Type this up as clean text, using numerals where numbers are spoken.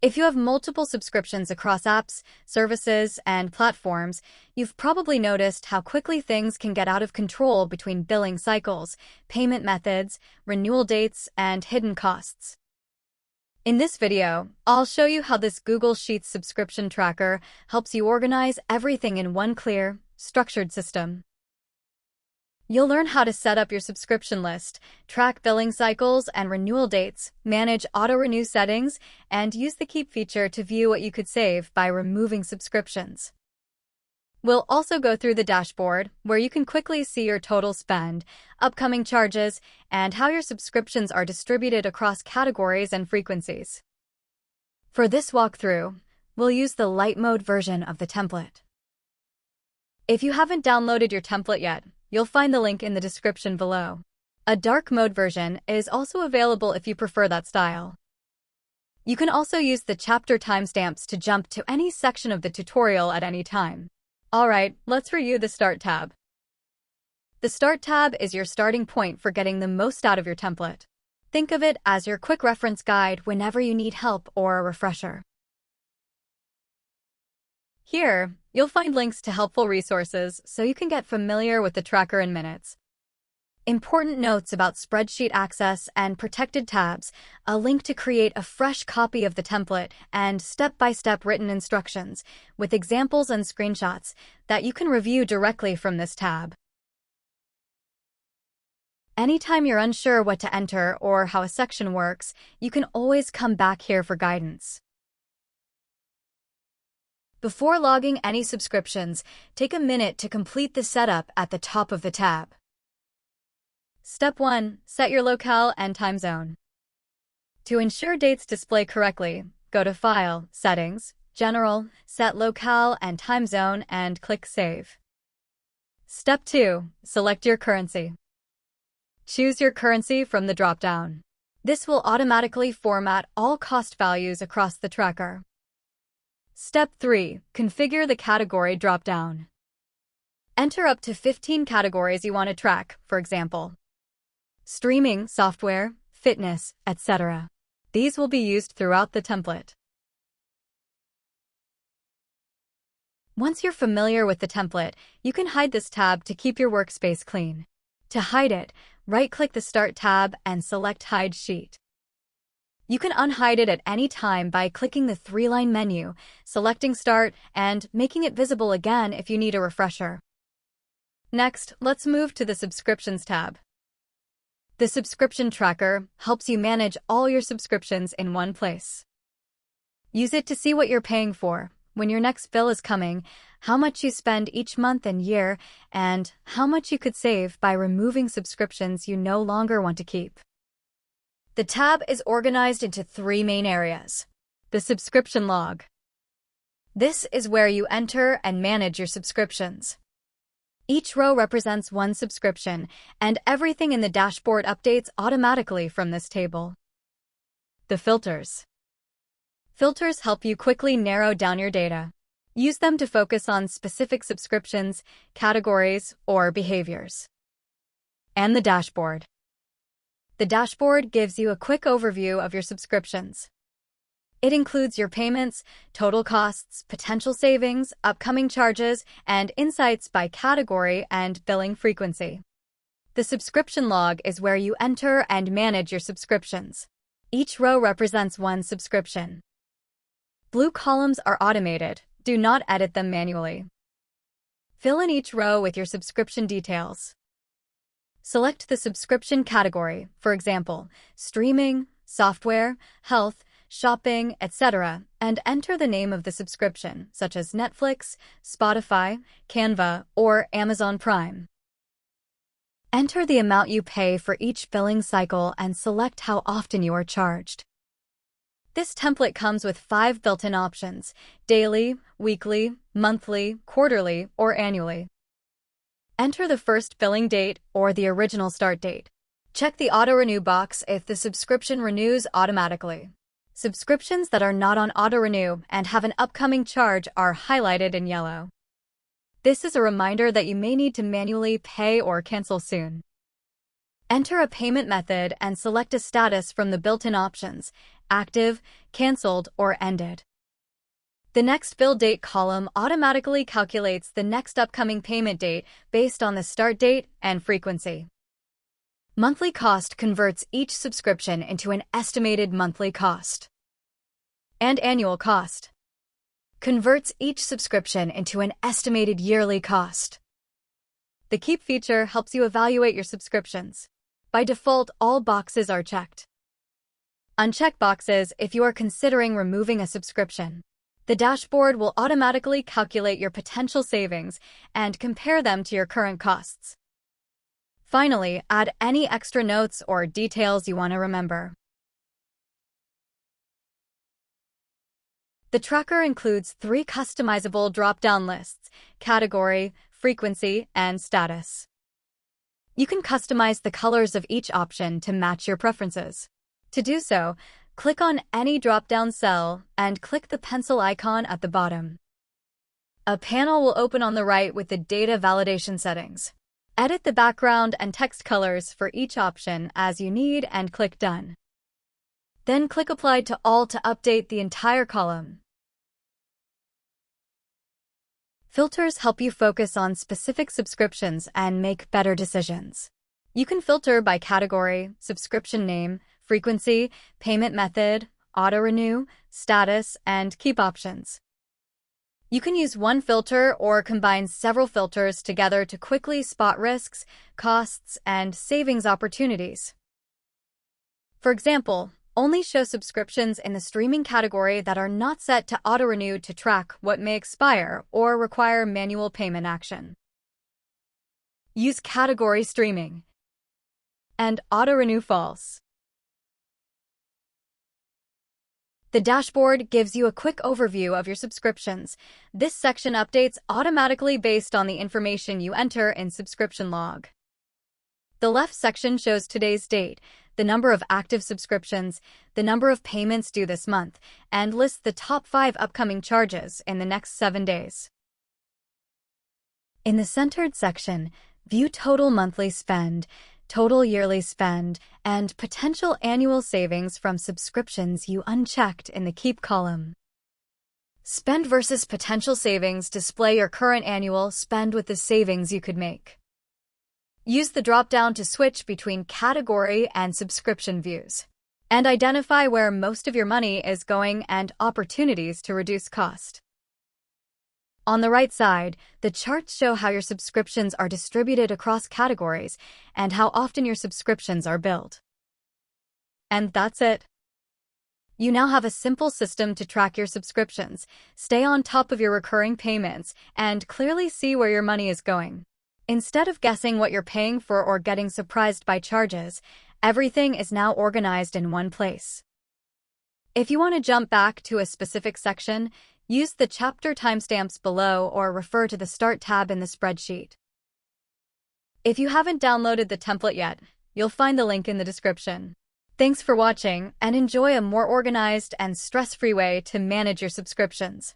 If you have multiple subscriptions across apps, services, and platforms, you've probably noticed how quickly things can get out of control between billing cycles, payment methods, renewal dates, and hidden costs. In this video, I'll show you how this Google Sheets subscription tracker helps you organize everything in one clear, structured system. You'll learn how to set up your subscription list, track billing cycles and renewal dates, manage auto-renew settings, and use the Keep feature to view what you could save by removing subscriptions. We'll also go through the dashboard, where you can quickly see your total spend, upcoming charges, and how your subscriptions are distributed across categories and frequencies. For this walkthrough, we'll use the light mode version of the template. If you haven't downloaded your template yet, you'll find the link in the description below. A dark mode version is also available if you prefer that style. You can also use the chapter timestamps to jump to any section of the tutorial at any time. Alright, let's review the Start tab. The Start tab is your starting point for getting the most out of your template. Think of it as your quick reference guide whenever you need help or a refresher. Here, you'll find links to helpful resources so you can get familiar with the tracker in minutes. Important notes about spreadsheet access and protected tabs, a link to create a fresh copy of the template, and step-by-step written instructions with examples and screenshots that you can review directly from this tab. Anytime you're unsure what to enter or how a section works, you can always come back here for guidance. Before logging any subscriptions, take a minute to complete the setup at the top of the tab. Step 1. Set your locale and time zone. To ensure dates display correctly, go to File, Settings, General, Set Locale and Time Zone, and click Save. Step 2. Select your currency. Choose your currency from the drop-down. This will automatically format all cost values across the tracker. Step 3. Configure the category drop-down. Enter up to 15 categories you want to track, for example, streaming, software, fitness, etc. These will be used throughout the template. Once you're familiar with the template, you can hide this tab to keep your workspace clean. To hide it, right-click the Start tab and select Hide Sheet. You can unhide it at any time by clicking the three-line menu, selecting Start, and making it visible again if you need a refresher. Next, let's move to the Subscriptions tab. The subscription tracker helps you manage all your subscriptions in one place. Use it to see what you're paying for, when your next bill is coming, how much you spend each month and year, and how much you could save by removing subscriptions you no longer want to keep. The tab is organized into three main areas. The subscription log. This is where you enter and manage your subscriptions. Each row represents one subscription, and everything in the dashboard updates automatically from this table. The filters. Filters help you quickly narrow down your data. Use them to focus on specific subscriptions, categories, or behaviors. And the dashboard. The dashboard gives you a quick overview of your subscriptions. It includes your payments, total costs, potential savings, upcoming charges, and insights by category and billing frequency. The subscription log is where you enter and manage your subscriptions. Each row represents one subscription. Blue columns are automated. Do not edit them manually. Fill in each row with your subscription details. Select the subscription category, for example, streaming, software, health, shopping, etc., and enter the name of the subscription, such as Netflix, Spotify, Canva, or Amazon Prime. Enter the amount you pay for each billing cycle and select how often you are charged. This template comes with 5 built-in options: daily, weekly, monthly, quarterly, or annually. Enter the first billing date or the original start date. Check the auto-renew box if the subscription renews automatically. Subscriptions that are not on auto-renew and have an upcoming charge are highlighted in yellow. This is a reminder that you may need to manually pay or cancel soon. Enter a payment method and select a status from the built-in options: active, canceled, or ended. The next bill date column automatically calculates the next upcoming payment date based on the start date and frequency. Monthly cost converts each subscription into an estimated monthly cost. And annual cost converts each subscription into an estimated yearly cost. The Keep feature helps you evaluate your subscriptions. By default, all boxes are checked. Uncheck boxes if you are considering removing a subscription. The dashboard will automatically calculate your potential savings and compare them to your current costs. Finally, add any extra notes or details you want to remember. The tracker includes 3 customizable drop-down lists: category, frequency, and status. You can customize the colors of each option to match your preferences. To do so, click on any drop-down cell and click the pencil icon at the bottom. A panel will open on the right with the data validation settings. Edit the background and text colors for each option as you need and click Done. Then click Apply to All to update the entire column. Filters help you focus on specific subscriptions and make better decisions. You can filter by category, subscription name, frequency, payment method, auto-renew, status, and keep options. You can use one filter or combine several filters together to quickly spot risks, costs, and savings opportunities. For example, only show subscriptions in the streaming category that are not set to auto-renew to track what may expire or require manual payment action. Use category streaming and auto-renew false. The dashboard gives you a quick overview of your subscriptions. This section updates automatically based on the information you enter in subscription log. The left section shows today's date, the number of active subscriptions, the number of payments due this month, and lists the top 5 upcoming charges in the next 7 days. In the centered section, view total monthly spend, total yearly spend, and potential annual savings from subscriptions you unchecked in the Keep column. Spend versus potential savings display your current annual spend with the savings you could make. Use the drop-down to switch between category and subscription views, and identify where most of your money is going and opportunities to reduce cost. On the right side, the charts show how your subscriptions are distributed across categories and how often your subscriptions are billed. And that's it. You now have a simple system to track your subscriptions, stay on top of your recurring payments, and clearly see where your money is going. Instead of guessing what you're paying for or getting surprised by charges, everything is now organized in one place. If you want to jump back to a specific section, use the chapter timestamps below or refer to the Start tab in the spreadsheet. If you haven't downloaded the template yet, you'll find the link in the description. Thanks for watching, and enjoy a more organized and stress-free way to manage your subscriptions.